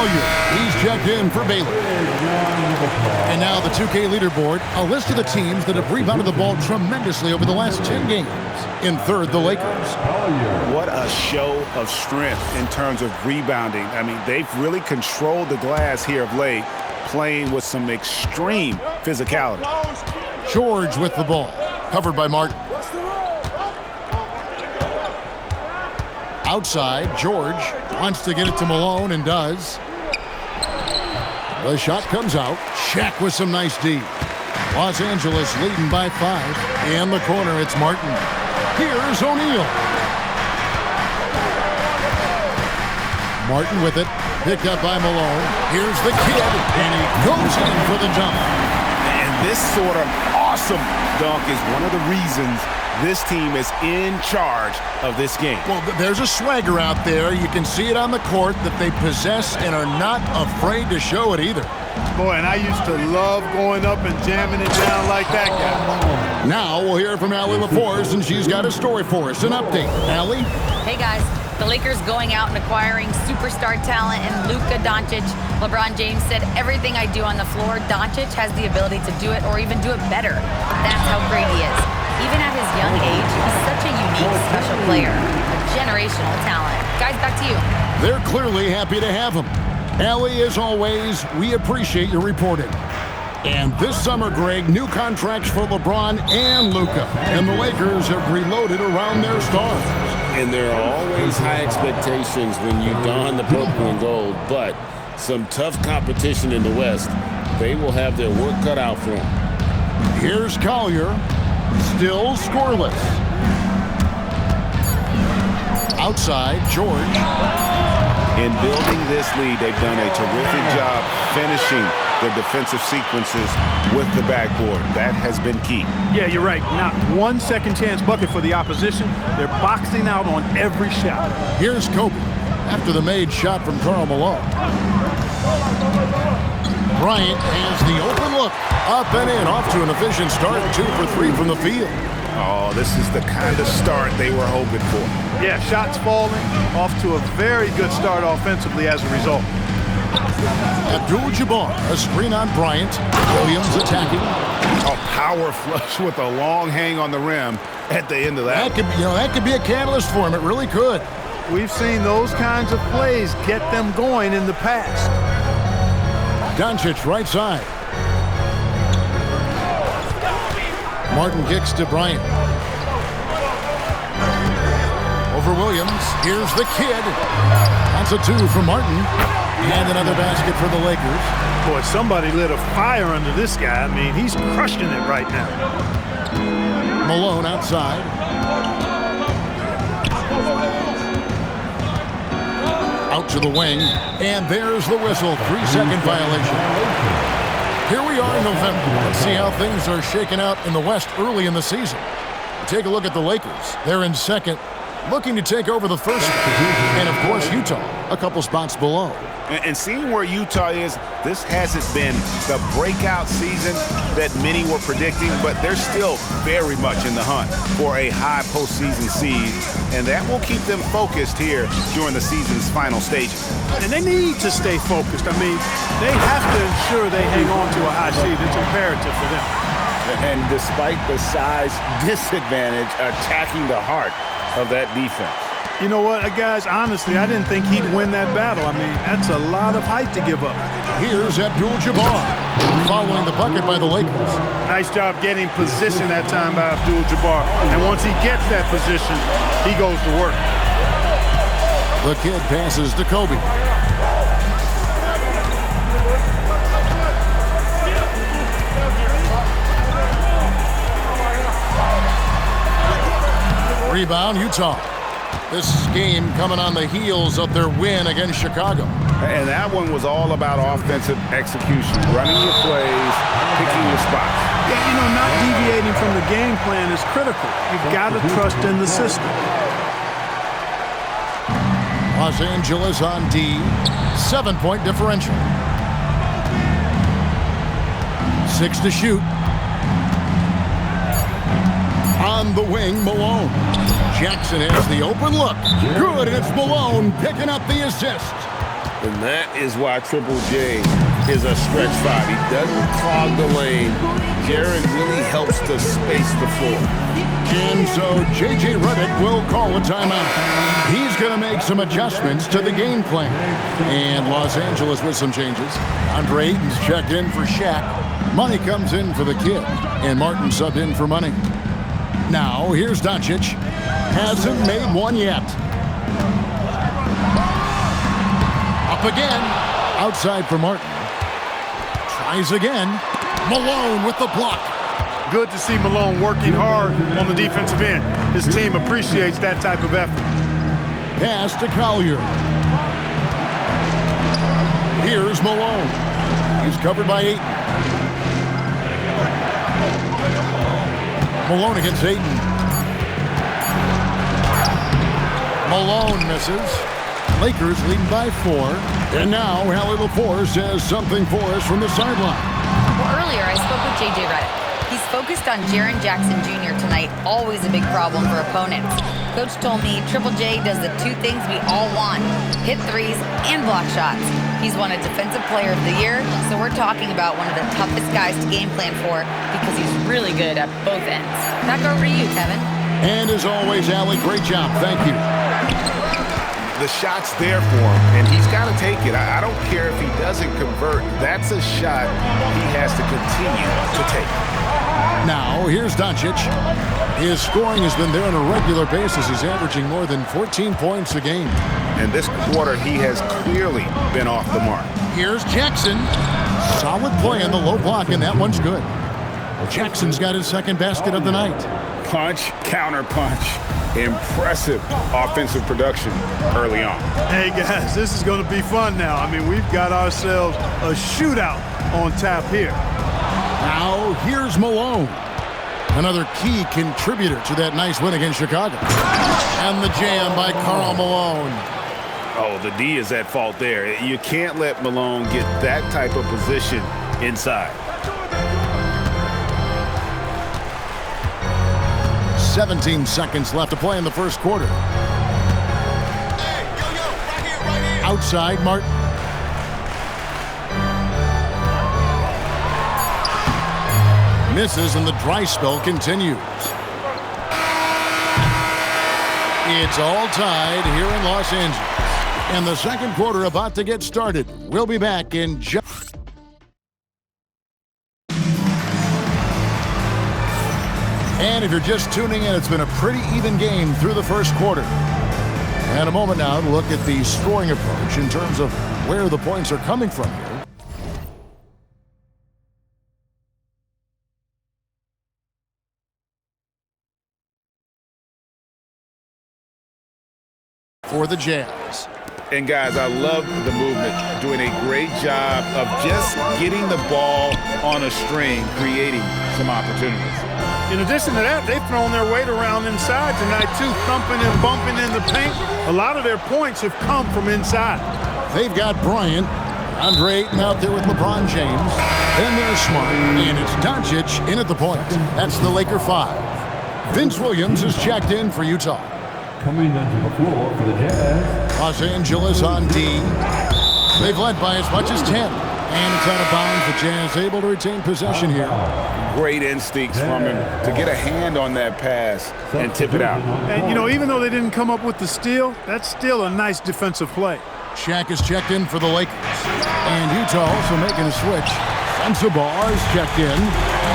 Collier. He's checked in for Baylor. And now the 2K leaderboard, a list of the teams that have rebounded the ball tremendously over the last 10 games. In third, the Lakers. What a show of strength in terms of rebounding. I mean, they've really controlled the glass here of late, playing with some extreme physicality. George with the ball. Covered by Martin. Outside, George wants to get it to Malone and does. The shot comes out. Shaq with some nice D. Los Angeles leading by 5. In the corner, it's Martin. Here's O'Neal. Martin with it. Picked up by Malone. Here's the kid. And he goes in for the dunk. And this sort of awesome dunk is one of the reasons this team is in charge of this game. Well, there's a swagger out there. You can see it on the court that they possess and are not afraid to show it either. Boy, and I used to love going up and jamming it down like that guy. Now we'll hear from Allie LaForce, and she's got a story for us. An update. Allie? Hey, guys. The Lakers going out and acquiring superstar talent in Luka Doncic. LeBron James said, everything I do on the floor, Doncic has the ability to do it or even do it better. That's how great he is. Even at his young age, he's such a unique, special player. A generational talent. Guys, back to you. They're clearly happy to have him. Allie, as always, we appreciate your reporting. And this summer, Greg, new contracts for LeBron and Luka. And the Lakers have reloaded around their stars. And there are always high expectations when you don the purple and gold, but some tough competition in the West. They will have their work cut out for them. Here's Collier, still scoreless. Outside, George. In building this lead, they've done a terrific job finishing the defensive sequences with the backboard. That has been key. Yeah, you're right. Not one second chance bucket for the opposition. They're boxing out on every shot. Here's Kobe after the made shot from Karl Malone. Bryant has the open look. Up and in, off to an efficient start. 2 for 3 from the field. Oh, this is the kind of start they were hoping for. Yeah, shots falling, off to a very good start offensively as a result. Abdul-Jabbar, a screen on Bryant. Williams attacking. A power flush with a long hang on the rim at the end of that. That could be a catalyst for him. It really could. We've seen those kinds of plays get them going in the past. Doncic right side. Martin kicks to Bryant. Over Williams. Here's the kid. That's a 2 from Martin. And another basket for the Lakers. Boy, somebody lit a fire under this guy. I mean, he's crushing it right now. Malone outside. Out to the wing. And there's the whistle. 3-second violation. Here we are in November. Let's see how things are shaking out in the West early in the season. Take a look at the Lakers. They're in second, looking to take over the first. And, of course, Utah, a couple spots below. And seeing where Utah is, this hasn't been the breakout season that many were predicting, but they're still very much in the hunt for a high postseason seed, and that will keep them focused here during the season's final stages. And they need to stay focused. I mean, they have to ensure they hang on to a high seed. It's imperative for them. And despite the size disadvantage, attacking the heart of that defense. You know what, guys, honestly, I didn't think he'd win that battle. I mean, that's a lot of height to give up. Here's Abdul-Jabbar, following the bucket by the Lakers. Nice job getting position that time by Abdul-Jabbar. And once he gets that position, he goes to work. The kid passes to Kobe. Rebound, Utah. This game coming on the heels of their win against Chicago. And that one was all about offensive execution, running your plays, picking your spots. Yeah, you know, not deviating from the game plan is critical. You've got to trust in the system. Los Angeles on D, 7-point differential. 6 to shoot. On the wing, Malone. Jackson has the open look. Good, and it's Malone picking up the assist. And that is why Triple J is a stretch five. He doesn't clog the lane. Jaren really helps to space the floor. And so J.J. Redick will call a timeout. He's going to make some adjustments to the game plan. And Los Angeles with some changes. Andre Ayton's checked in for Shaq. Money comes in for the kid. And Martin subbed in for Money. Now, here's Doncic. Hasn't made one yet. Up again. Outside for Martin. Tries again. Malone with the block. Good to see Malone working hard on the defensive end. His team appreciates that type of effort. Pass to Collier. Here's Malone. He's covered by Ayton. Malone against Ayton. Malone misses. Lakers leading by 4. And now Hallie LaForce has something for us from the sideline. Well, earlier I spoke with J.J. Redick. He's focused on Jaren Jackson Jr. tonight, always a big problem for opponents. Coach told me Triple J does the two things we all want, hit threes and block shots. He's won a Defensive Player of the Year, so we're talking about one of the toughest guys to game plan for because he's really good at both ends. Back over to you, Kevin. And as always, Allie, great job. Thank you. The shot's there for him, and he's got to take it. I don't care if he doesn't convert. That's a shot he has to continue to take. Now, here's Doncic. His scoring has been there on a regular basis. He's averaging more than 14 points a game. And this quarter, he has clearly been off the mark. Here's Jackson. Solid play in the low block, and that one's good. Jackson's got his second basket of the night. Punch, counter punch. Impressive offensive production early on. Hey, guys, this is going to be fun now. I mean, we've got ourselves a shootout on tap here. Now, here's Malone. Another key contributor to that nice win against Chicago. And the jam by Karl Malone. Oh, the D is at fault there. You can't let Malone get that type of position inside. 17 seconds left to play in the first quarter. Outside, Martin. Misses, and the dry spell continues. It's all tied here in Los Angeles. And the second quarter about to get started. We'll be back in just... And if you're just tuning in, it's been a pretty even game through the first quarter. And a moment now to look at the scoring approach in terms of where the points are coming from here. For the Jazz. And guys, I love the movement, doing a great job of just getting the ball on a string, creating some opportunities. In addition to that, they've thrown their weight around inside tonight, too, thumping and bumping in the paint. A lot of their points have come from inside. They've got Bryant, Andre Ayton out there with LeBron James. Then there's Smart, and it's Doncic in at the point. That's the Laker 5. Vince Williams is checked in for Utah. Coming onto the floor for the Jazz. Los Angeles on D. They've led by as much as 10. And it's out of bounds. The Jazz able to retain possession here. Great instincts from him to get a hand on that pass and tip it out. And, you know, even though they didn't come up with the steal, that's still a nice defensive play. Shaq is checked in for the Lakers. And Utah also making a switch. Sensabaugh is checked in.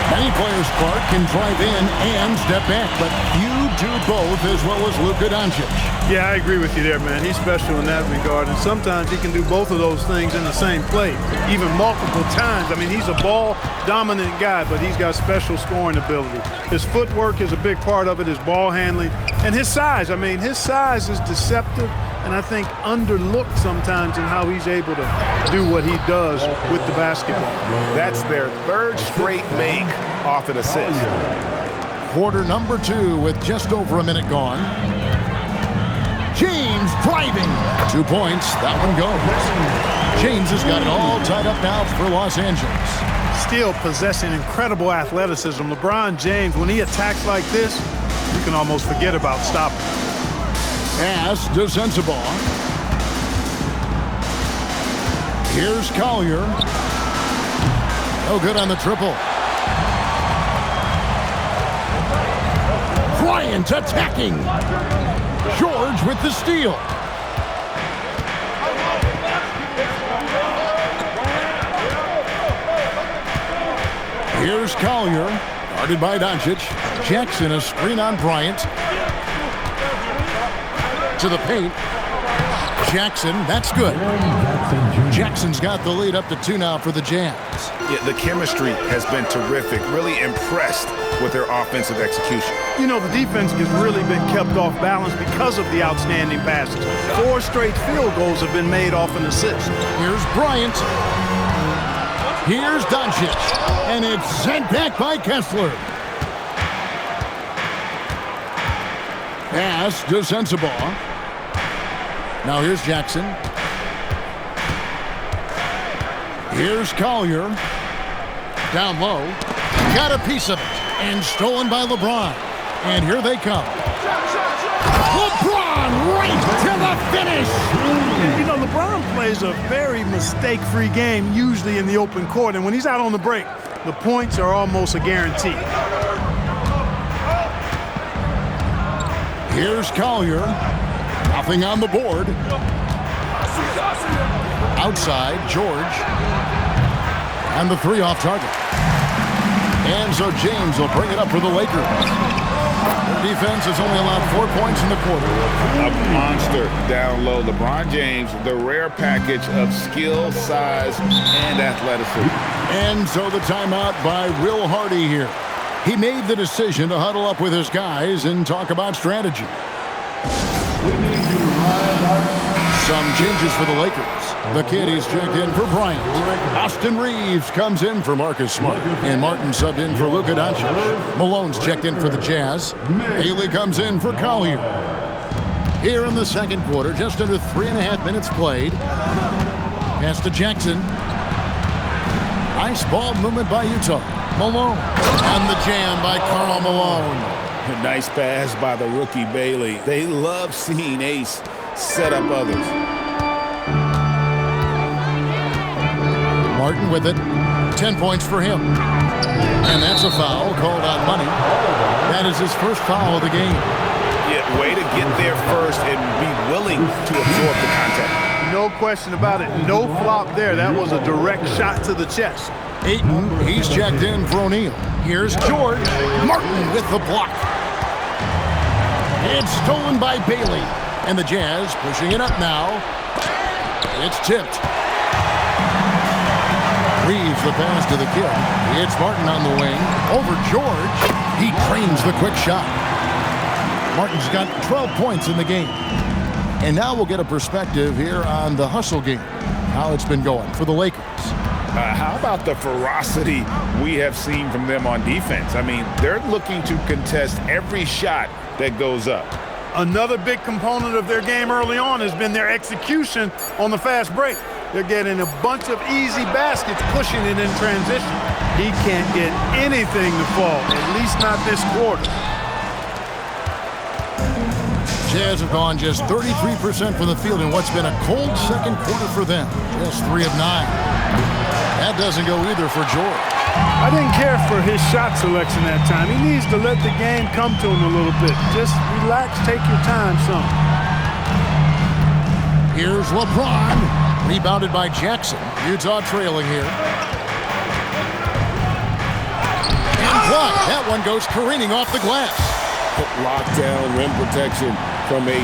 Many players, Clark, can drive in and step back, but few do both as well as Luka Doncic. Yeah, I agree with you there, man. He's special in that regard, and sometimes he can do both of those things in the same play, even multiple times. I mean, he's a ball-dominant guy, but he's got special scoring ability. His footwork is a big part of it, his ball handling, and his size. I mean, his size is deceptive, and I think underlooked sometimes in how he's able to do what he does with the basketball. That's their third straight make off an assist. Quarter number 2 with just over a minute gone. James driving. 2 points. That one goes. James has got it all tied up now for Los Angeles. Still possessing incredible athleticism. LeBron James, when he attacks like this, you can almost forget about stopping. Pass to Sensabaugh. Here's Collier. No good on the triple. Bryant attacking. George with the steal. Here's Collier, guarded by Doncic. Jackson, a screen on Bryant. To the paint. Jackson, that's good. Jackson's got the lead up to 2 now for the Jazz. Yeah, the chemistry has been terrific. Really impressed with their offensive execution. You know, the defense has really been kept off balance because of the outstanding passes. 4 straight field goals have been made off an assist. Here's Bryant. Here's Doncic. And it's sent back by Kessler. Pass to Sensabaugh. Now here's Jackson. Here's Collier. Down low. Got a piece of it. And stolen by LeBron. And here they come. LeBron right to the finish. You know, LeBron plays a very mistake-free game, usually in the open court. And when he's out on the break, the points are almost a guarantee. Here's Collier. Nothing on the board. Outside, George. And the 3 off target. And so James will bring it up for the Lakers. Their defense has only allowed 4 points in the quarter. A monster down low. LeBron James, the rare package of skill, size, and athleticism. And so the timeout by Will Hardy here. He made the decision to huddle up with his guys and talk about strategy. Some changes for the Lakers. The Kitties checked in for Bryant. Austin Reeves comes in for Marcus Smart. And Martin subbed in for Luka Doncic. Malone's checked in for the Jazz. Haley comes in for Collier. Here in the second quarter, just under 3.5 minutes played. Pass to Jackson. Nice ball movement by Utah. Malone. And the jam by Karl Malone. A nice pass by the rookie Bailey. They love seeing Ace set up others. Martin with it. 10 points for him. And that's a foul called on Money. That is his first foul of the game. Yeah, way to get there first and be willing to absorb the contact. No question about it. No flop there. That was a direct shot to the chest. Ayton, he's checked in for O'Neal. Here's George. Martin with the block. It's stolen by Bailey. And the Jazz pushing it up now. It's tipped. Reeves the pass to the kid. It's Martin on the wing. Over George. He trains the quick shot. Martin's got 12 points in the game. And now we'll get a perspective here on the hustle game. How it's been going for the Lakers. How about the ferocity we have seen from them on defense? I mean, they're looking to contest every shot that goes up. Another big component of their game early on has been their execution on the fast break. They're getting a bunch of easy baskets, pushing it in transition. He can't get anything to fall, at least not this quarter. Jazz have gone just 33% from the field in what's been a cold second quarter for them. Just 3 of 9. That doesn't go either for George. I didn't care for his shot selection that time. He needs to let the game come to him a little bit. Just relax, take your time some. Here's LeBron. Rebounded by Jackson. Utah trailing here. And blocked. That one goes careening off the glass. Lockdown, rim protection from a...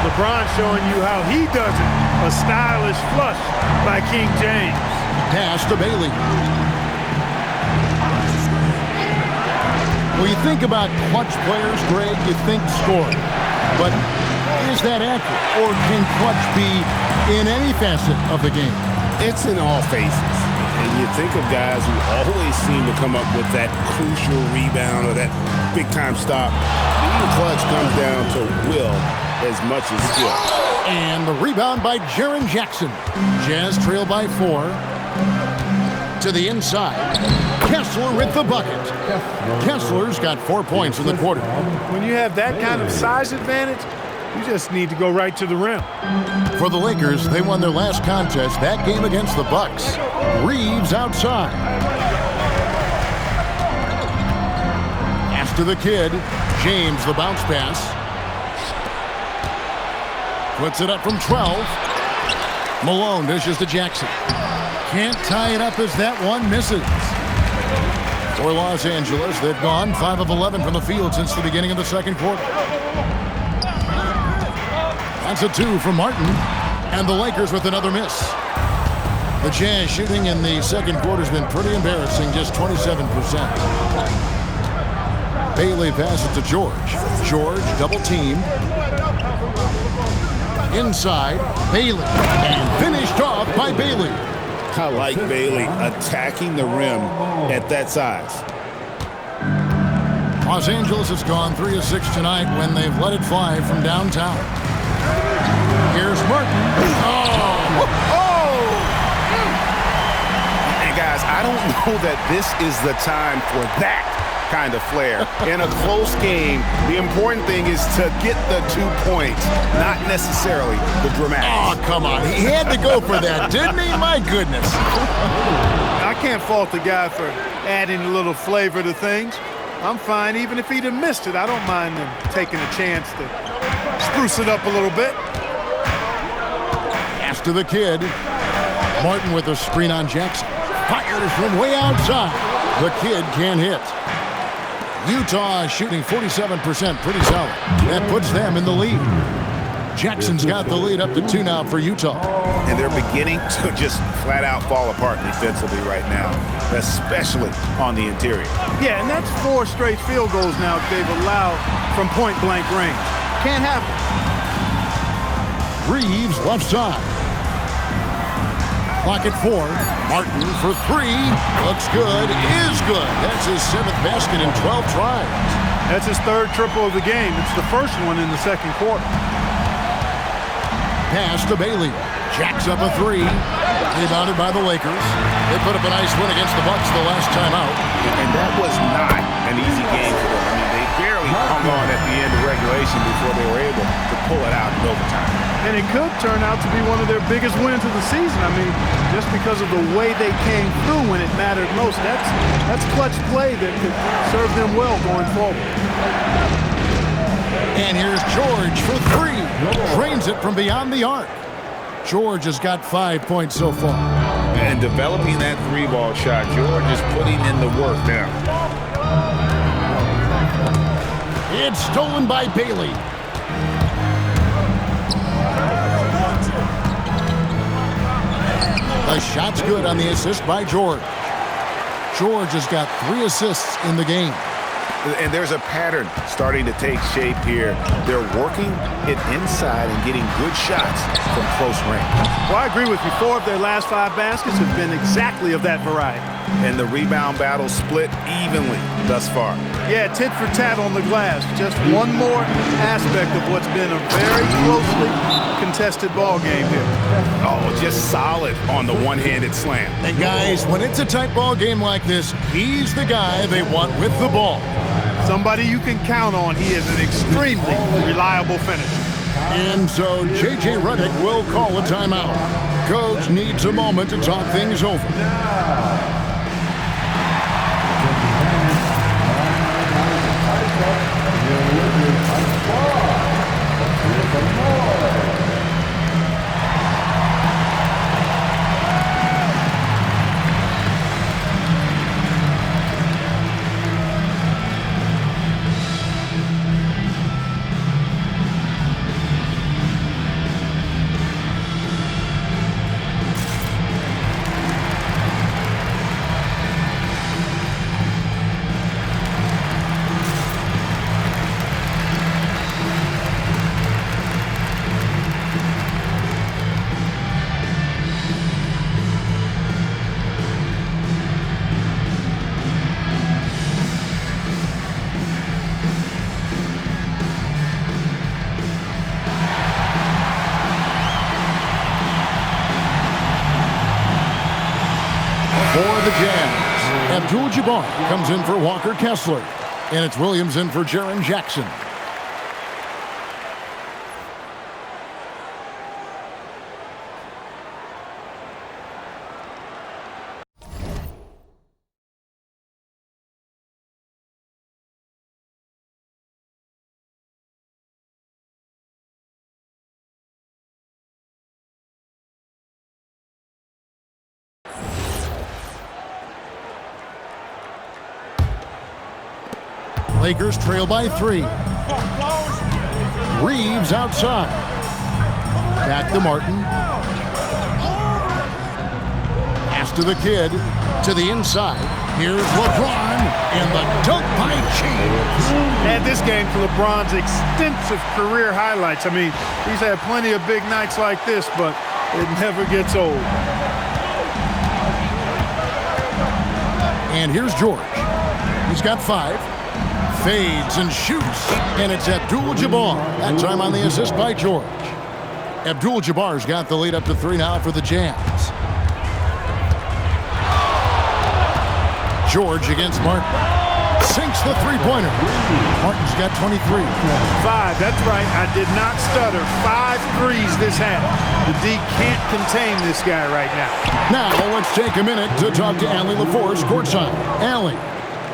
LeBron showing you how he does it. A stylish flush by King James. Pass to Bailey. When you think about clutch players, Greg, you think scoring. But is that accurate? Or can clutch be in any facet of the game? It's in all phases. And you think of guys who always seem to come up with that crucial rebound or that big-time stop. Being clutch comes down to will as much as skill. And the rebound by Jaren Jackson. Jazz trail by 4. To the inside. Kessler with the bucket. Kessler's got 4 points in the quarter. When you have that kind of size advantage, You just need to go right to the rim. For the Lakers, they won their last contest, that game against the Bucks. Reeves outside. Pass to the kid. James, the bounce pass. Puts it up from 12. Malone dishes to Jackson. Can't tie it up as that one misses. For Los Angeles, they've gone 5 of 11 from the field since the beginning of the second quarter. That's a 2 from Martin, and the Lakers with another miss. The Jazz shooting in the second quarter has been pretty embarrassing, just 27%. Bailey passes to George. George double-teamed. Inside, Bailey, and finished off by Bailey. I like Bailey attacking the rim at that size. Los Angeles has gone 3 of 6 tonight when they've let it fly from downtown. Here's Martin. And guys, I don't know that this is the time for that kind of flair. In a close game, the important thing is to get the 2 points, not necessarily the dramatics. Oh, come on. He had to go for that, didn't he? My goodness. I can't fault the guy for adding a little flavor to things. I'm fine even if he'd have missed it. I don't mind him taking a chance to spruce it up a little bit. Pass to the kid. Martin with a screen on Jackson. Fires from way outside. The kid can't hit. Utah shooting 47%, pretty solid. That puts them in the lead. Jackson's got the lead up to 2 now for Utah. And they're beginning to just flat out fall apart defensively right now, especially on the interior. Yeah, and that's 4 straight field goals now they've allowed from point-blank range. Can't happen. Reeves left side. Clock at 4. Martin for 3. Looks good. Is good. That's his 7th basket in 12 tries. That's his 3rd triple of the game. It's the first one in the second quarter. Pass to Bailey. Jacks up a 3. Rebounded by the Lakers. They put up a nice win against the Bucks the last time out. And that was not an easy game for them. I mean, they barely hung on at the end of regulation before they were able to pull it out in overtime. And it could turn out to be one of their biggest wins of the season. I mean, just because of the way they came through when it mattered most. That's clutch play that could serve them well going forward. And here's George for 3. Drains it from beyond the arc. George has got 5 points so far. And developing that 3-ball shot, George is putting in the work now. It's stolen by Bailey. The shot's good on the assist by George. George has got 3 assists in the game. And there's a pattern starting to take shape here. They're working it inside and getting good shots from close range. Well, I agree with you. 4 of their last 5 baskets have been exactly of that variety. And the rebound battle split evenly thus far. Yeah, tit for tat on the glass. Just one more aspect of what's been a very closely contested ball game here. Oh, just solid on the one-handed slam. And guys, when it's a tight ball game like this, he's the guy they want with the ball. Somebody you can count on. He is an extremely reliable finisher. And so J.J. Redick will call a timeout. Coach needs a moment to talk things over. For the Jazz, Abdul-Jabbar comes in for Walker Kessler, and it's Williams in for Jaren Jackson. Lakers trail by 3. Reeves outside. Back to Martin. Pass to the kid. To the inside. Here's LeBron. And the dunk by James. Add this game to LeBron's extensive career highlights. I mean, he's had plenty of big nights like this, but it never gets old. And here's George. He's got 5. Fades and shoots. And it's Abdul-Jabbar. That time on the assist by George. Abdul-Jabbar's got the lead up to 3 now for the Jazz. George against Martin. Sinks the three-pointer. Martin's got 23. 5, that's right. I did not stutter. 5 threes this half. The D can't contain this guy right now. Now let's take a minute to talk to Allie LaForce courtside. Allie.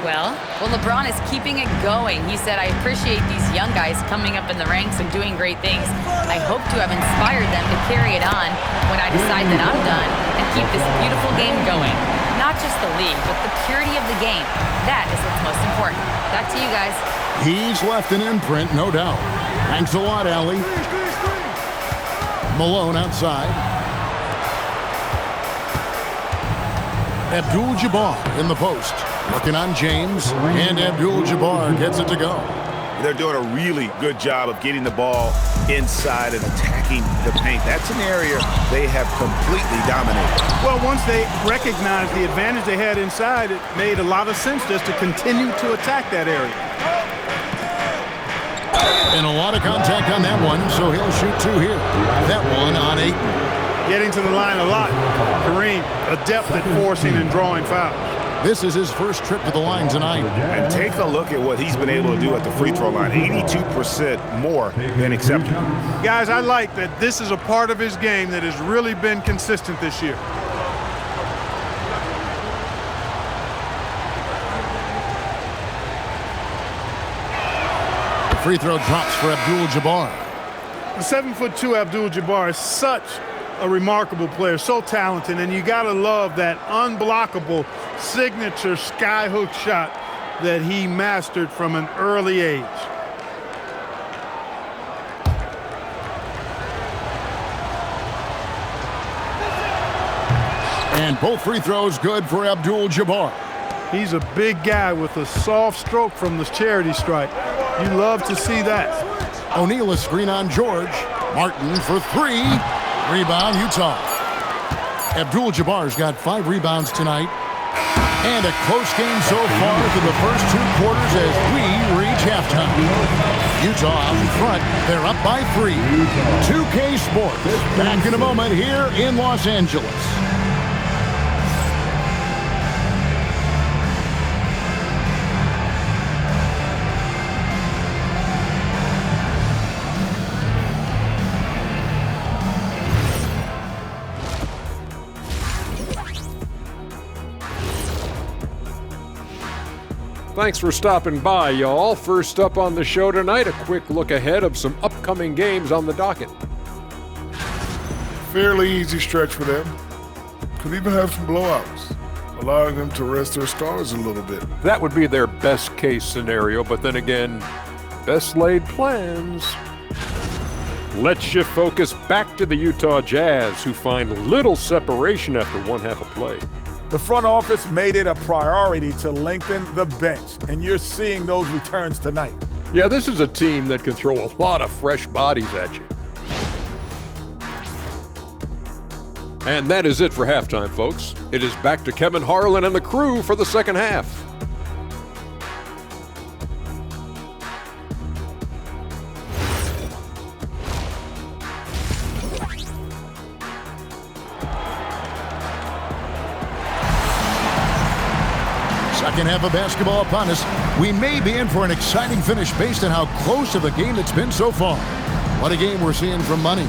Well, LeBron is keeping it going. He said, I appreciate these young guys coming up in the ranks and doing great things. I hope to have inspired them to carry it on when I decide that I'm done and keep this beautiful game going. Not just the league, but the purity of the game. That is what's most important. Back to you guys. He's left an imprint, no doubt. Thanks a lot, Allie. Malone outside. Abdul-Jabbar in the post. Working on James, and Abdul-Jabbar gets it to go. They're doing a really good job of getting the ball inside and attacking the paint. That's an area they have completely dominated. Well, once they recognized the advantage they had inside, it made a lot of sense just to continue to attack that area. And a lot of contact on that one, so he'll shoot 2 here. That one on 8. Getting to the line a lot. Kareem, adept at forcing and drawing fouls. This is his first trip to the line tonight. And take a look at what he's been able to do at the free throw line. 82% more than acceptable. Guys, I like that this is a part of his game that has really been consistent this year. The free throw drops for Abdul-Jabbar. The 7'2" Abdul-Jabbar is such a remarkable player, so talented, and you gotta love that unblockable signature skyhook shot that he mastered from an early age. And both free throws good for Abdul-Jabbar. He's a big guy with a soft stroke from the charity stripe. You love to see that. O'Neal a screen on George. Martin for 3. Rebound, Utah. Abdul-Jabbar's got 5 rebounds tonight. And a close game so far through the first 2 quarters as we reach halftime. Utah out in front. They're up by 3. 2K Sports. Back in a moment here in Los Angeles. Thanks for stopping by, y'all. First up on the show tonight, a quick look ahead of some upcoming games on the docket. Fairly easy stretch for them. Could even have some blowouts, allowing them to rest their stars a little bit. That would be their best case scenario, but then again, best laid plans. Let's shift focus back to the Utah Jazz, who find little separation after one half of play. The front office made it a priority to lengthen the bench, and you're seeing those returns tonight. Yeah, this is a team that can throw a lot of fresh bodies at you. And that is it for halftime, folks. It is back to Kevin Harlan and the crew for the second half. Second half of basketball upon us. We may be in for an exciting finish based on how close of a game it's been so far. What a game we're seeing from Money.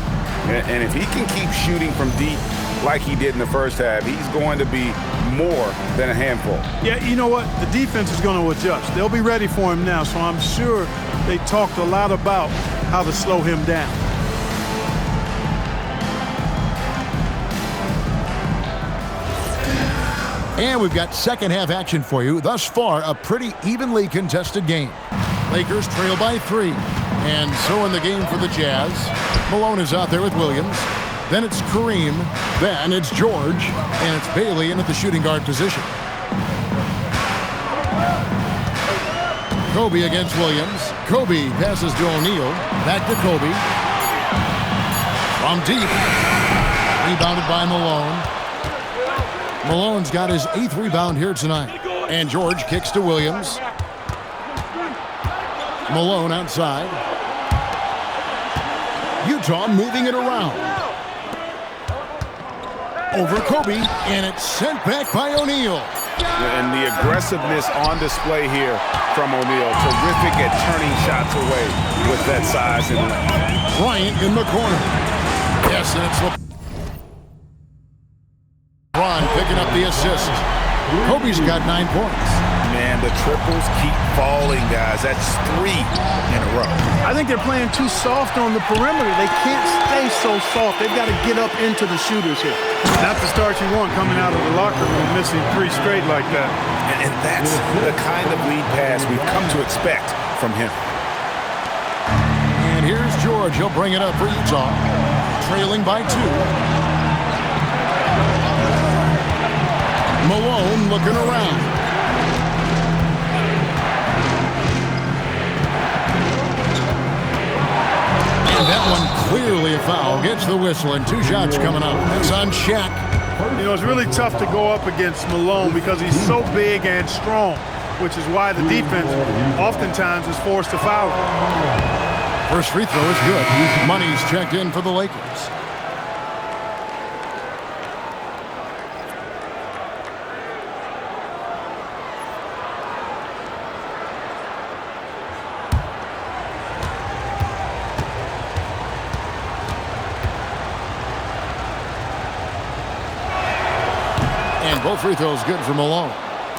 And if he can keep shooting from deep like he did in the first half, he's going to be more than a handful. Yeah, you know what? The defense is going to adjust. They'll be ready for him now, so I'm sure they talked a lot about how to slow him down. And we've got second half action for you. Thus far, a pretty evenly contested game. Lakers trail by 3. And so in the game for the Jazz, Malone is out there with Williams. Then it's Kareem. Then it's George. And it's Bailey in at the shooting guard position. Kobe against Williams. Kobe passes to O'Neal. Back to Kobe. From deep. Rebounded by Malone. Malone's got his 8th rebound here tonight. And George kicks to Williams. Malone outside. Utah moving it around. Over Kobe, and it's sent back by O'Neal. And the aggressiveness on display here from O'Neal. Terrific at turning shots away with that size and length. Bryant in the corner. Yes, and it's LeBron picking up the assist. Kobe's got 9 points. Man, the triples keep falling, guys. That's 3 in a row. I think they're playing too soft on the perimeter. They can't stay so soft. They've got to get up into the shooters here. Not the start you want coming out of the locker room missing 3 straight like that. And that's the kind of lead pass we've come to expect from him. And here's George. He'll bring it up for Utah. Trailing by 2. Malone looking around. And that one clearly a foul. Gets the whistle and 2 shots coming up. It's on Shaq. You know, it's really tough to go up against Malone because he's so big and strong, which is why the defense oftentimes is forced to foul him. First free throw is good. Money's checked in for the Lakers. Both free throws good for Malone.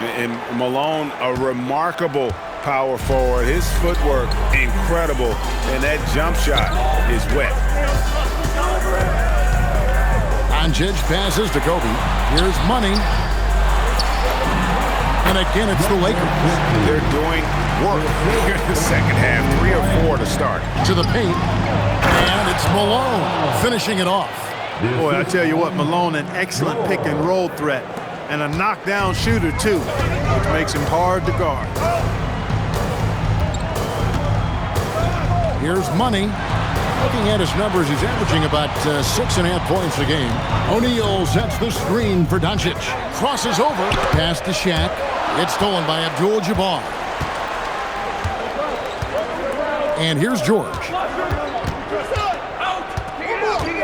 And Malone, a remarkable power forward. His footwork, incredible. And that jump shot is wet. Doncic passes to Kobe. Here's Money. And again, it's the Lakers. They're doing work here in the second half. 3 or 4 to start. To the paint. And it's Malone finishing it off. Boy, I tell you what, Malone, an excellent pick and roll threat. And a knockdown shooter, too, which makes him hard to guard. Here's Money. Looking at his numbers, he's averaging about 6.5 points a game. O'Neal sets the screen for Doncic. Crosses over. Pass to Shaq. It's stolen by Abdul-Jabbar. And here's George.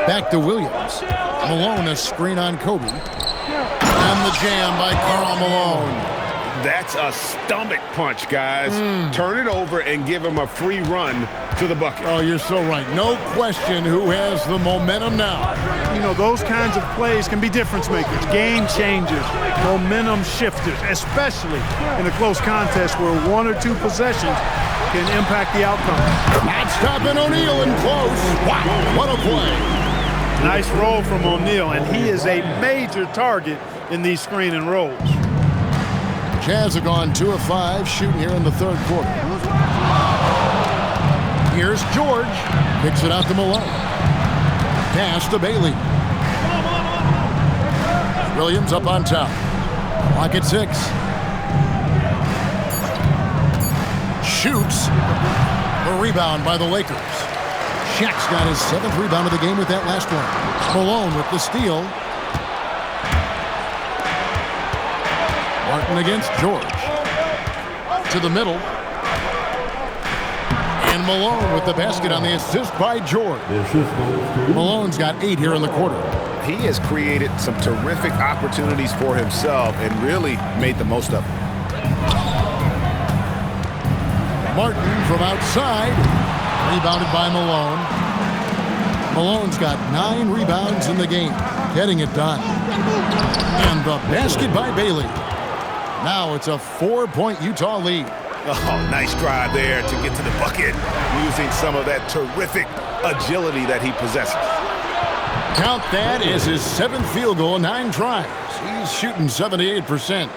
Back to Williams. Malone, a screen on Kobe. And the jam by Karl Malone. That's a stomach punch, guys. Turn it over and give him a free run to the bucket. Oh, you're so right. No question who has the momentum now. You know, those kinds of plays can be difference makers, game changers, momentum shifters, especially in a close contest where 1 or 2 possessions can impact the outcome. Not stopping O'Neal in close. Wow, what a play. Nice roll from O'Neal, and he is a major target in these screen and rolls. Jazz have gone 2 of 5 shooting here in the 3rd quarter. Here's George. Kicks it out to Malone. Pass to Bailey. Williams up on top. Clock at 6. Shoots. The rebound by the Lakers. Shaq's got his 7th rebound of the game with that last one. Malone with the steal. Martin against George. To the middle. And Malone with the basket on the assist by George. Malone's got 8 here in the quarter. He has created some terrific opportunities for himself and really made the most of them. Martin from outside. Rebounded by Malone. Malone's got 9 rebounds in the game. Getting it done. And the basket by Bailey. Now it's a 4-point Utah lead. Oh, nice drive there to get to the bucket, using some of that terrific agility that he possesses. Count that as his 7th field goal in 9 tries. He's shooting 78%.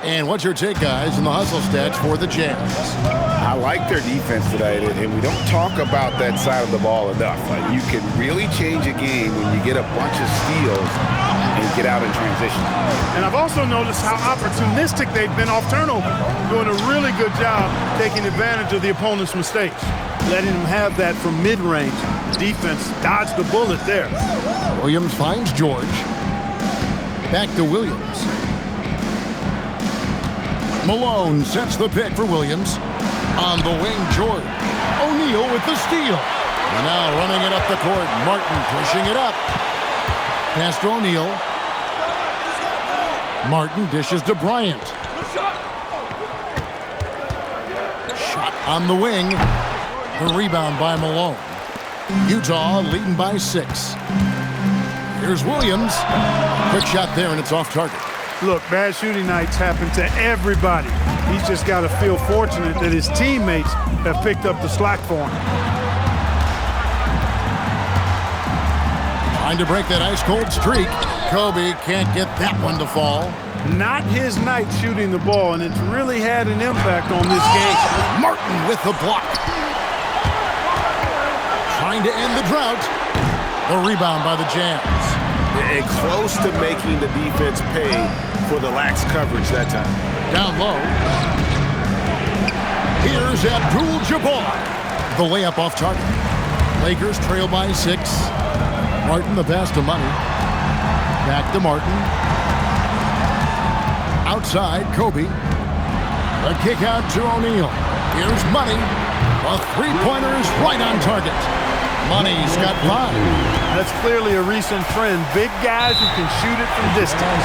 And what's your take, guys, in the hustle stats for the Jazz? I like their defense tonight, and we don't talk about that side of the ball enough. You can really change a game when you get a bunch of steals and get out in transition. And I've also noticed how opportunistic they've been off turnover, doing a really good job taking advantage of the opponent's mistakes, letting them have that from mid-range. Defense dodged the bullet there. Williams finds George. Back to Williams. Malone sets the pick for Williams. On the wing, George. O'Neal with the steal. And now running it up the court. Martin pushing it up. Pass to O'Neal. Martin dishes to Bryant. Shot on the wing. The rebound by Malone. Utah leading by 6. Here's Williams. Quick shot there, and it's off target. Look, bad shooting nights happen to everybody. He's just got to feel fortunate that his teammates have picked up the slack for him. Trying to break that ice-cold streak. Kobe can't get that one to fall. Not his night shooting the ball, and it's really had an impact on this game. Martin with the block. Trying to end the drought. The rebound by the Jazz. And close to making the defense pay for the lax coverage that time. Down low. Here's Abdul-Jabbar. The layup off target. Lakers trail by 6. Martin the pass to Money. Back to Martin. Outside, Kobe. The kick out to O'Neal. Here's Money. A three-pointer is right on target. Money's got 5. That's clearly a recent trend. Big guys who can shoot it from distance.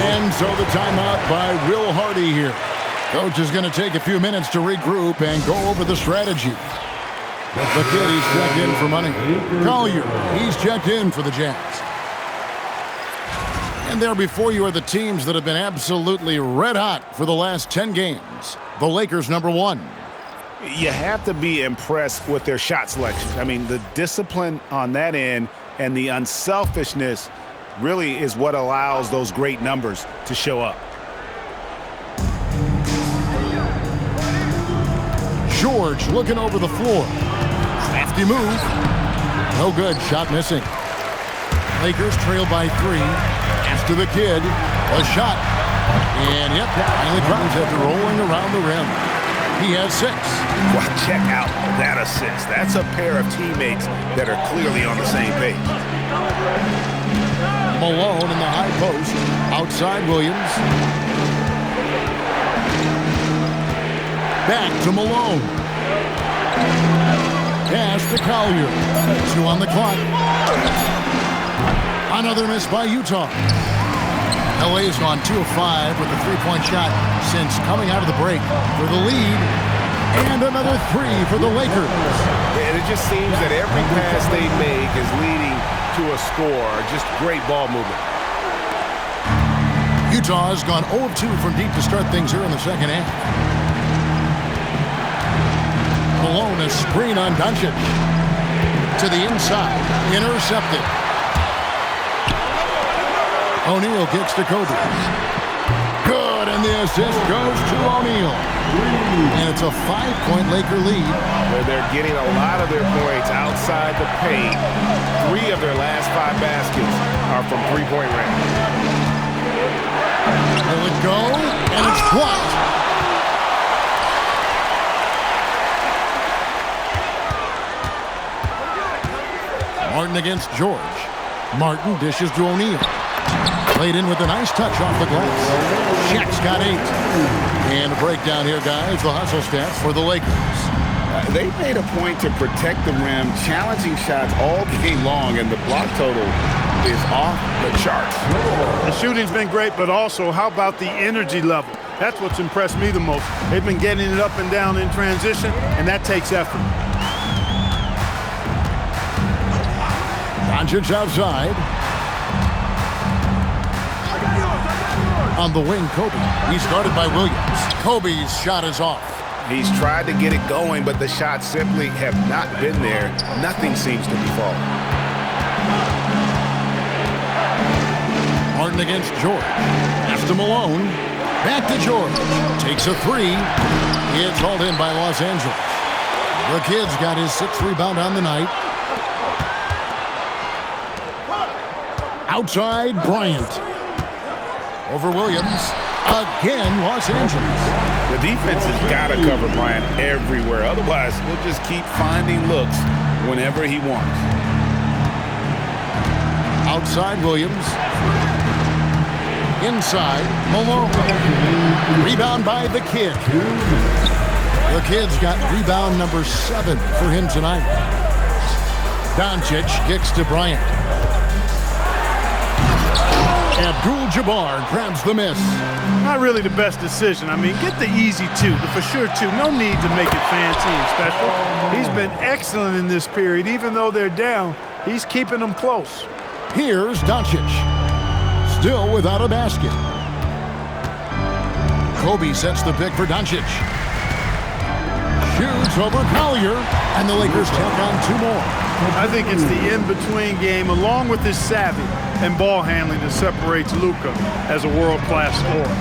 And so the timeout by Will Hardy here. Coach is going to take a few minutes to regroup and go over the strategy. The kid, he's checked in for Money. Collier, he's checked in for the Jazz. And there before you are the teams that have been absolutely red hot for the last 10 games. The Lakers, number 1. You have to be impressed with their shot selection. I mean, the discipline on that end and the unselfishness really is what allows those great numbers to show up. George looking over the floor. Crafty move. No good. Shot missing. Lakers trail by 3. Pass to the kid. A shot. And yep, finally drops after rolling around the rim. He has 6. Well, check out that assist. That's a pair of teammates that are clearly on the same page. Malone in the high post. Outside Williams. Back to Malone. Pass to Collier. 2 on the clock. Another miss by Utah. LA's gone 2 of 5 with a 3-point shot since coming out of the break for the lead. And another 3 for the Lakers. And it just seems that every pass they make is leading to a score. Just great ball movement. Utah has gone 0 of 2 from deep to start things here in the second half. Malone, a screen on Doncic. To the inside. Intercepted. O'Neal kicks to Kobe. Good, and the assist goes to O'Neal. And it's a 5-point Laker lead. They're getting a lot of their points outside the paint. 3 of their last 5 baskets are from three-point range. Will it go? And it's blocked. Martin against George. Martin dishes to O'Neal. Played in with a nice touch off the glass. Shaq's got 8. And a breakdown here, guys. The hustle stats for the Lakers. They made a point to protect the rim, challenging shots all game long, and the block total is off the charts. The shooting's been great, but also how about the energy level? That's what's impressed me the most. They've been getting it up and down in transition, and that takes effort. Doncic outside. On the wing, Kobe. He started by Williams. Kobe's shot is off. He's tried to get it going, but the shots simply have not been there. Nothing seems to be falling. Martin against George. Pass to Malone. Back to George. Takes a three. It's hauled in by Los Angeles. The Kid's got his 6th rebound on the night. Outside, Bryant. Over Williams. Again, Los Angeles. The defense has got to cover Bryant everywhere. Otherwise, he'll just keep finding looks whenever he wants. Outside, Williams. Inside, Malone. Rebound by the Kid. The Kid's got rebound number 7 for him tonight. Doncic kicks to Bryant. Abdul-Jabbar grabs the miss. Not really the best decision. I mean, get the easy 2, the for sure 2. No need to make it fancy and special. He's been excellent in this period. Even though they're down, he's keeping them close. Here's Doncic. Still without a basket. Kobe sets the pick for Doncic. Shoots over Collier, and the Lakers tack on 2 more. I think it's the in-between game, along with his savvy and ball handling, that separates Luka as a world-class scorer.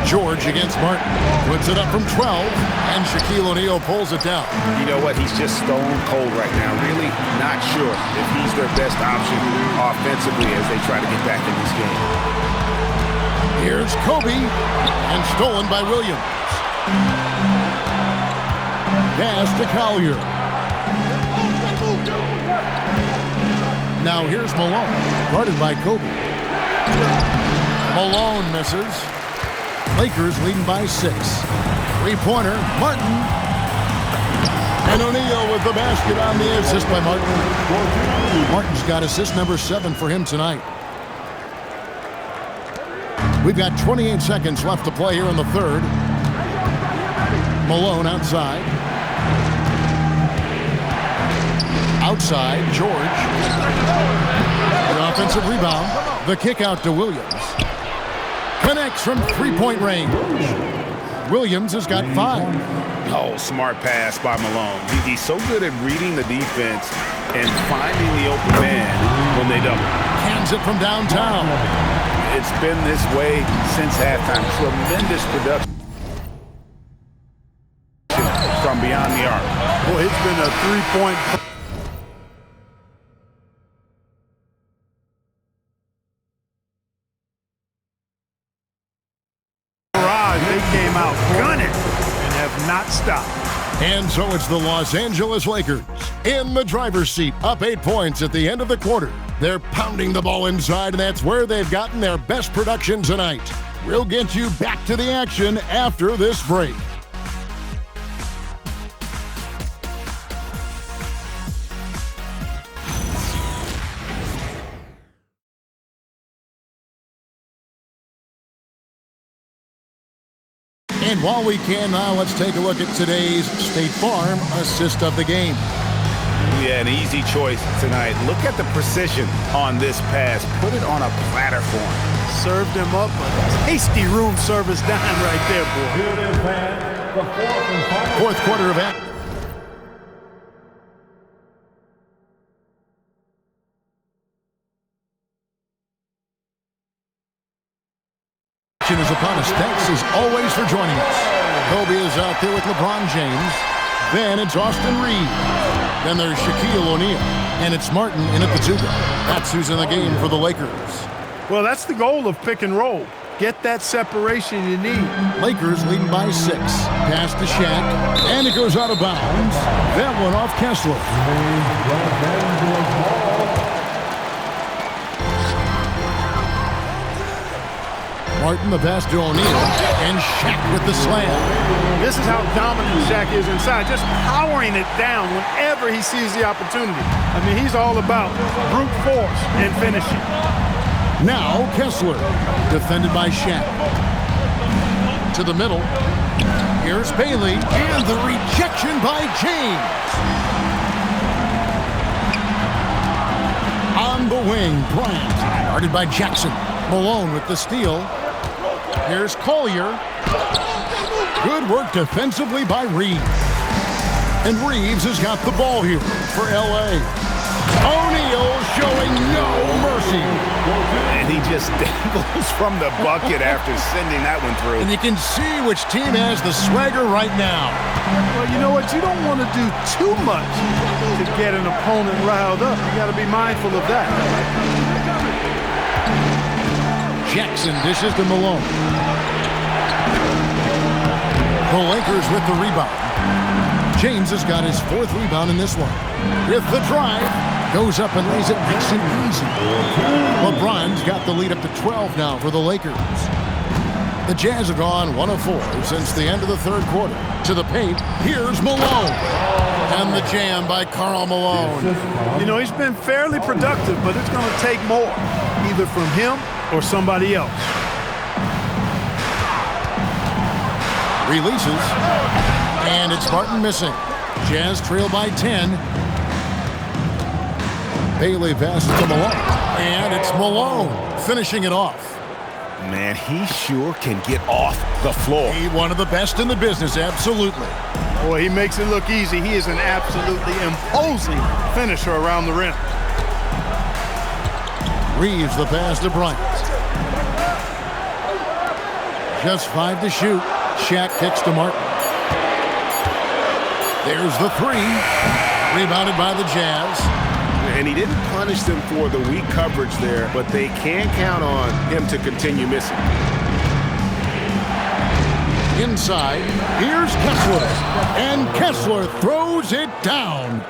George against Martin. Puts it up from 12, and Shaquille O'Neal pulls it down. You know what? He's just stone cold right now. Really not sure if he's their best option offensively as they try to get back in this game. Here's Kobe, and stolen by Williams. Pass to Collier. Now here's Malone, guarded by Kobe. Malone misses. Lakers leading by 6. 3-pointer, Martin. And O'Neal with the basket on the assist by Martin. Martin's got assist number 7 for him tonight. We've got 28 seconds left to play here in the 3rd. Malone outside. Outside, George. The offensive rebound. The kick out to Williams. Connects from 3-point range. Williams has got 5. Oh, smart pass by Malone. He's so good at reading the defense and finding the open man when they double. Cans it from downtown. It's been this way since halftime. Tremendous production from beyond the arc. Well, it's been a 3-point. They came out gunning and have not stopped. And so it's the Los Angeles Lakers in the driver's seat, up 8 points at the end of the quarter. They're pounding the ball inside, and that's where they've gotten their best production tonight. We'll get you back to the action after this break. And while we can now, let's take a look at today's State Farm assist of the game. Yeah, an easy choice tonight. Look at the precision on this pass. Put it on a platter for him. Served him up a tasty room service dime right there, boy. Fourth quarter of action. Is upon us. Thanks as always for joining us. Kobe is out there with LeBron James. Then it's Austin Reed. Then there's Shaquille O'Neal. And it's Martin in at the 2 guard. That's who's in the game for the Lakers. Well, that's the goal of pick and roll. Get that separation you need. Lakers leading by 6. Pass to Shaq. And it goes out of bounds. That one off Kessler. Martin the pass to O'Neal, and Shaq with the slam. This is how dominant Shaq is inside, just powering it down whenever he sees the opportunity. I mean, he's all about brute force and finishing. Now Kessler, defended by Shaq. To the middle. Here's Bailey, and the rejection by James. On the wing, Bryant, guarded by Jackson. Malone with the steal. Here's Collier. Good work defensively by Reeves. And Reeves has got the ball here for L.A. O'Neal showing no mercy. And he just dangles from the bucket after sending that one through. And you can see which team has the swagger right now. Well, you know what? You don't want to do too much to get an opponent riled up. You got to be mindful of that. Jackson dishes to Malone. The Lakers with the rebound. James has got his 4th rebound in this one. With the drive, goes up and lays it nice and easy. LeBron's got the lead up to 12 now for the Lakers. The Jazz have gone 1 of 4 since the end of the 3rd quarter. To the paint, here's Malone. And the jam by Karl Malone. You know, he's been fairly productive, but it's going to take more, either from him or somebody else. Releases. And it's Martin missing. Jazz trail by 10. Bailey passes to Malone. And it's Malone finishing it off. Man, he sure can get off the floor. He's one of the best in the business, absolutely. Boy, he makes it look easy. He is an absolutely imposing finisher around the rim. Reeves the pass to Bryant. Just 5 to shoot. Shaq kicks to Martin. There's the 3. Rebounded by the Jazz. And he didn't punish them for the weak coverage there, but they can count on him to continue missing. Inside, here's Kessler. And Kessler throws it down.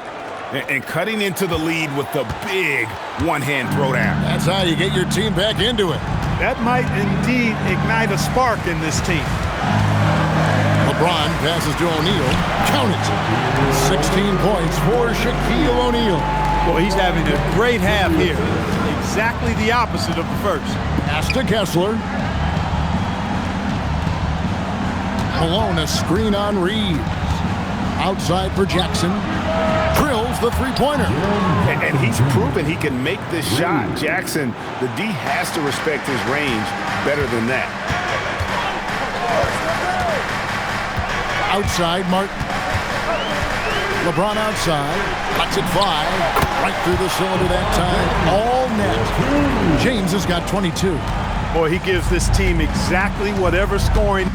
And cutting into the lead with the big one-hand throwdown. That's how you get your team back into it. That might indeed ignite a spark in this team. LeBron passes to O'Neal. Count it. 16 points for Shaquille O'Neal. Boy, he's having a great half here. Exactly the opposite of the first. Pass to Kessler. Malone, a screen on Reeves. Outside for Jackson. Drills the three-pointer. And he's proven he can make this shot. Jackson, the D has to respect his range better than that. Outside, Martin. LeBron outside. Lets it fly. Right through the cylinder that time. All net. James has got 22. Boy, he gives this team exactly whatever scoring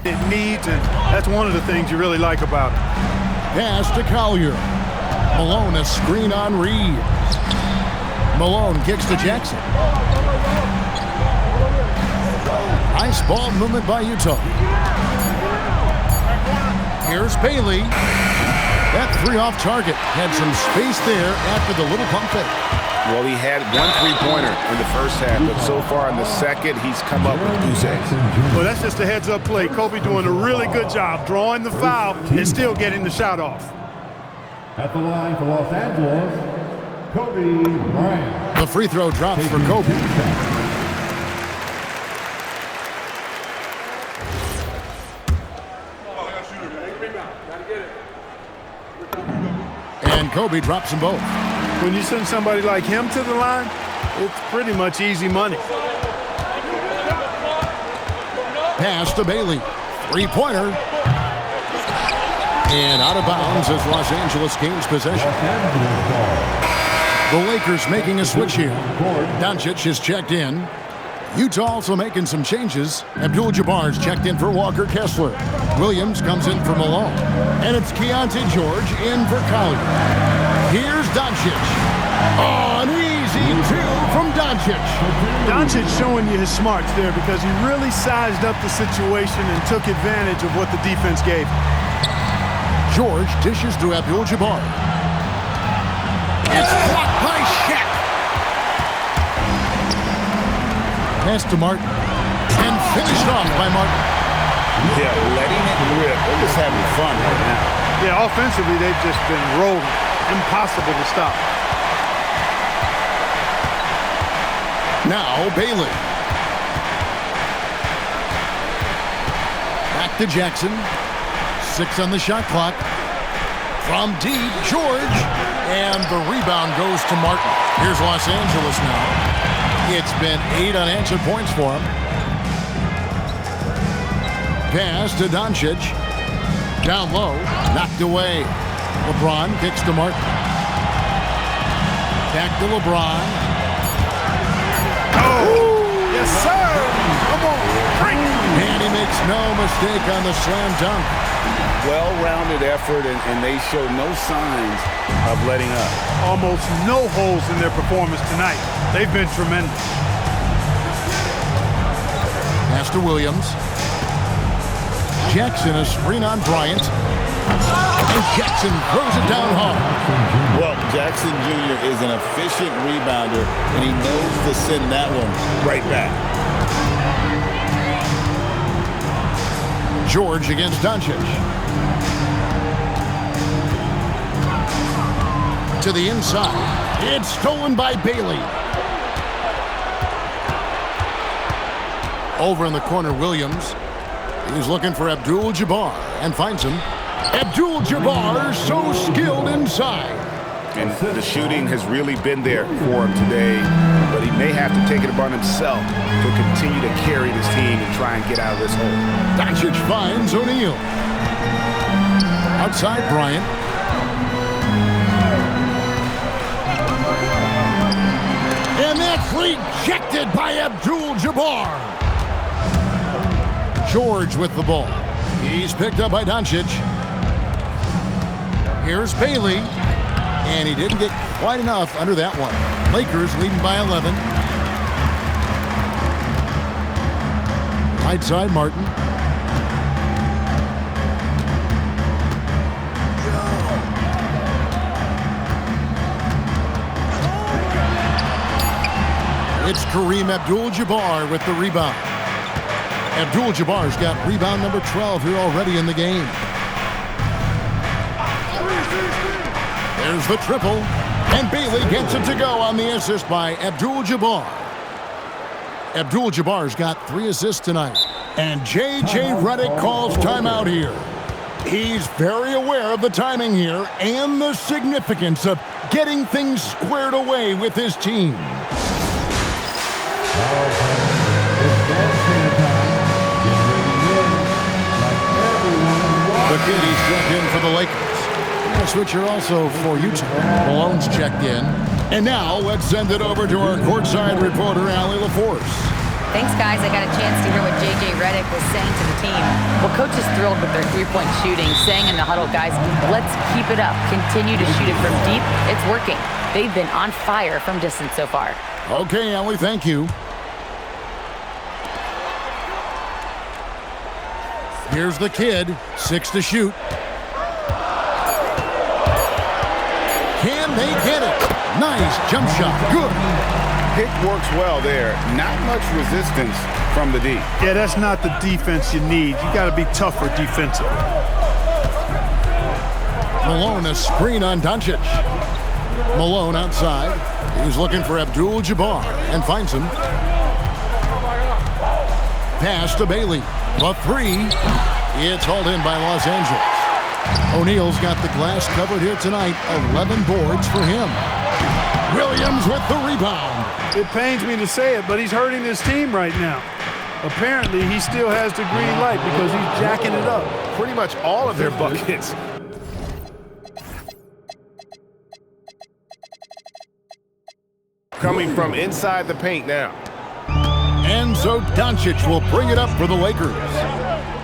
it needs, and that's one of the things you really like about it. Pass to Collier. Malone, a screen on Reeves. Malone kicks to Jackson. Nice ball movement by Utah. Here's Bailey. That 3 off target. Had some space there after the little pump fake. Well, he had 1 3-pointer in the first half, but so far in the second, he's come up with goose eggs. Well, that's just a heads-up play. Kobe doing a really good job drawing the foul and still getting the shot off. At the line for Los Angeles, Kobe Bryant. The free throw drops for Kobe. And Kobe drops them both. When you send somebody like him to the line, it's pretty much easy money. Pass to Bailey. 3-pointer. And out of bounds as Los Angeles gains possession. The Lakers making a switch here. Doncic is checked in. Utah also making some changes. Abdul-Jabbar's checked in for Walker Kessler. Williams comes in for Malone. And it's Keontae George in for Collier. Here's Doncic. Oh, an easy 2 from Doncic. Doncic showing you his smarts there because he really sized up the situation and took advantage of what the defense gave him. George dishes to Abdul-Jabbar. It's blocked by Shaq. Pass to Martin. And finished off by Martin. Yeah, letting it rip. They're just having fun right now. Yeah, offensively, they've just been rolling. Impossible to stop. Now Bailey. Back to Jackson. 6 on the shot clock. From deep, George. And the rebound goes to Martin. Here's Los Angeles now. It's been 8 unanswered points for him. Pass to Doncic. Down low. Knocked away. LeBron kicks to Martin. Back to LeBron. Yes, sir. Come on. Drink. And he makes no mistake on the slam dunk. Well-rounded effort, and they show no signs of letting up. Almost no holes in their performance tonight. They've been tremendous. Pass to Williams. Jackson, a screen on Bryant. And Jackson throws it down hard. Well, Jackson Jr. is an efficient rebounder, and he knows to send that one right back. George against Doncic. To the inside. It's stolen by Bailey. Over in the corner, Williams. He's looking for Abdul-Jabbar and finds him. Abdul-Jabbar so skilled inside. And the shooting has really been there for him today, but he may have to take it upon himself to continue to carry this team and try and get out of this hole. Doncic finds O'Neal. Outside Bryant. And that's rejected by Abdul-Jabbar. George with the ball. He's picked up by Doncic. Here's Bailey. And he didn't get quite enough under that one. Lakers leading by 11. Right side, Martin. It's Kareem Abdul-Jabbar with the rebound. Abdul-Jabbar's got rebound number 12 here already in the game. There's the triple, and Bailey gets it to go on the assist by Abdul-Jabbar. Abdul-Jabbar's got 3 assists tonight, and J.J. Redick calls timeout here. He's very aware of the timing here and the significance of getting things squared away with his team. The kid struck in for the Lakers. A switcher also for Utah. Malone's checked in. And now let's send it over to our courtside reporter, Allie LaForce. Thanks, guys. I got a chance to hear what J.J. Redick was saying to the team. Well, coach is thrilled with their three-point shooting, saying in the huddle, guys, let's keep it up. Continue to shoot it from deep. It's working. They've been on fire from distance so far. Okay, Allie, thank you. Here's the kid, 6 to shoot. Can they get it? Nice jump shot, good. Pick works well there. Not much resistance from the D. Yeah, that's not the defense you need. You got to be tougher defensively. Malone, a screen on Doncic. Malone outside. He's looking for Abdul-Jabbar and finds him. Pass to Bailey. The 3. It's hauled in by Los Angeles. O'Neal's got the glass covered here tonight. 11 boards for him. Williams with the rebound. It pains me to say it, but he's hurting his team right now. Apparently, he still has the green light because he's jacking it up. Pretty much all of their buckets. Coming from inside the paint now. And so Doncic will bring it up for the Lakers.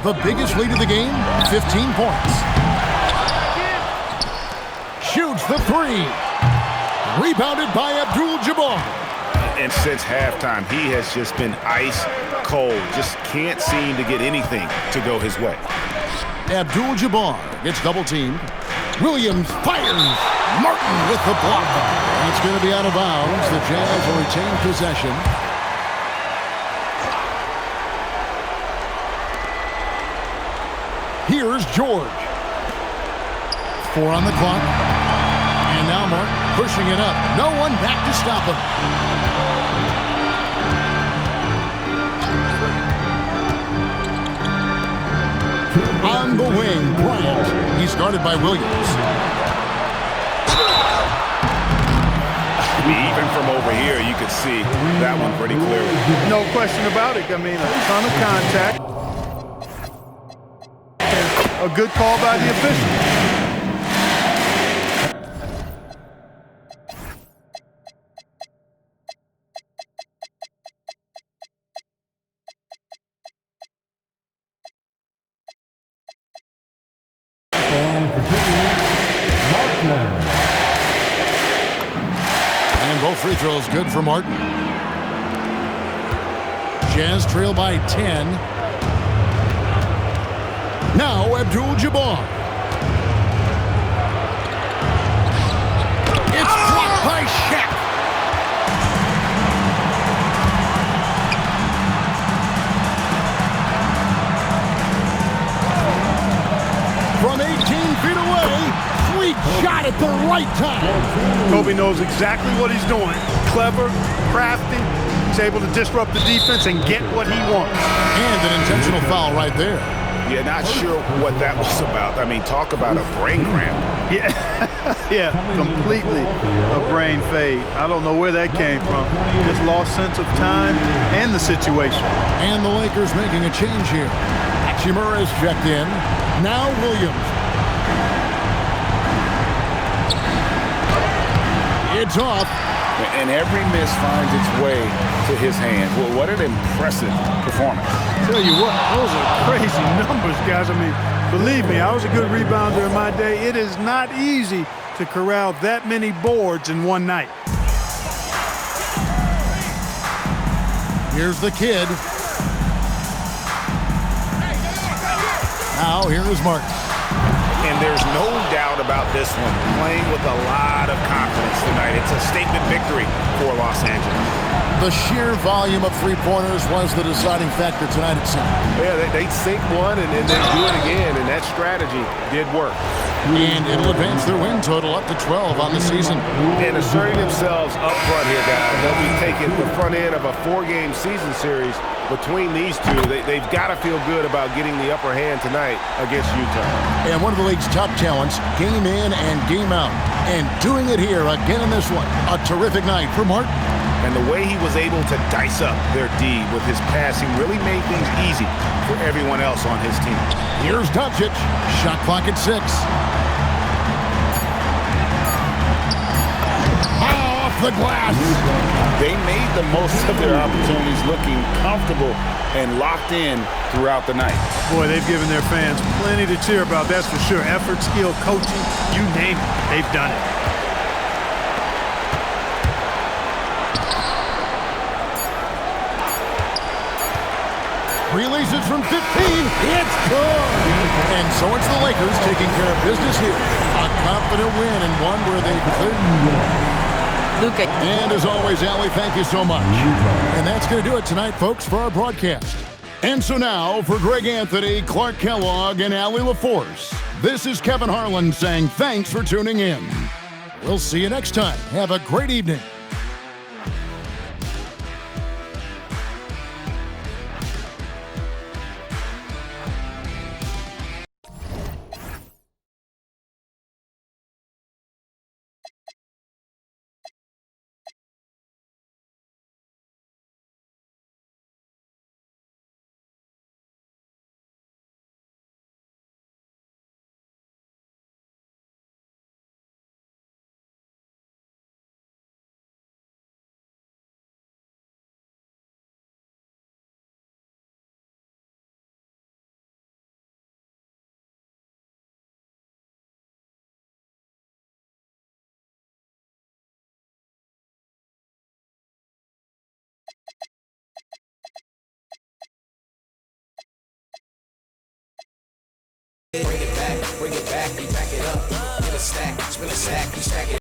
The biggest lead of the game, 15 points. Shoots the 3. Rebounded by Abdul-Jabbar. And since halftime, he has just been ice cold. Just can't seem to get anything to go his way. Abdul-Jabbar gets double-teamed. Williams fires. Martin with the block. It's going to be out of bounds. The Jazz will retain possession. Here's George. 4 on the clock. And now Martin pushing it up. No one back to stop him. On the wing, Bryant. He's guarded by Williams. Even from over here, you could see that one pretty clearly. No question about it. I mean, a ton of contact. A good call by the official. for Jimmy, Martin. And both free throws good for Martin. Jazz trail by 10. Now Abdul-Jabbar. It's blocked by Shaq. From 18 feet away, sweet shot at the right time. Kobe knows exactly what he's doing. Clever, crafty. He's able to disrupt the defense and get what he wants. And an intentional foul right there. Yeah, not sure what that was about. I mean, talk about a brain cramp. Yeah, yeah, completely a brain fade. I don't know where that came from. Just lost sense of time and the situation. And the Lakers making a change here. Hachimura is checked in. Now Williams. It's off. And every miss finds its way to his hand. Well, what an impressive performance. Tell you what, those are crazy numbers, guys. I mean, believe me, I was a good rebounder in my day. It is not easy to corral that many boards in one night. Here's the kid. Now here is Martin. And there's no doubt about this one. Playing with a lot of confidence tonight. It's a statement victory for Los Angeles. The sheer volume of three-pointers was the deciding factor tonight, it seemed. Yeah, they sink one and then do it again, and that strategy did work. And it'll advance their win total up to 12 on the season. And asserting themselves up front here, guys. They'll be taking the front end of a 4-game season series between these two. They've got to feel good about getting the upper hand tonight against Utah. And one of the league's top talents, game in and game out. And doing it here again in this one. A terrific night for Martin. And the way he was able to dice up their D with his passing really made things easy for everyone else on his team. Here's Doncic. Shot clock at 6. Off the glass. They made the most of their opportunities, looking comfortable and locked in throughout the night. Boy, they've given their fans plenty to cheer about, that's for sure. Effort, skill, coaching, you name it, they've done it. Releases from 15. It's good. And so it's the Lakers taking care of business here. A confident win and one where they couldn't. Luka. And as always, Allie, thank you so much. And that's going to do it tonight, folks, for our broadcast. And so now, for Greg Anthony, Clark Kellogg, and Allie LaForce, this is Kevin Harlan saying thanks for tuning in. We'll see you next time. Have a great evening. Bring it back, we back it up. Get a stack, spin a sack, stack it.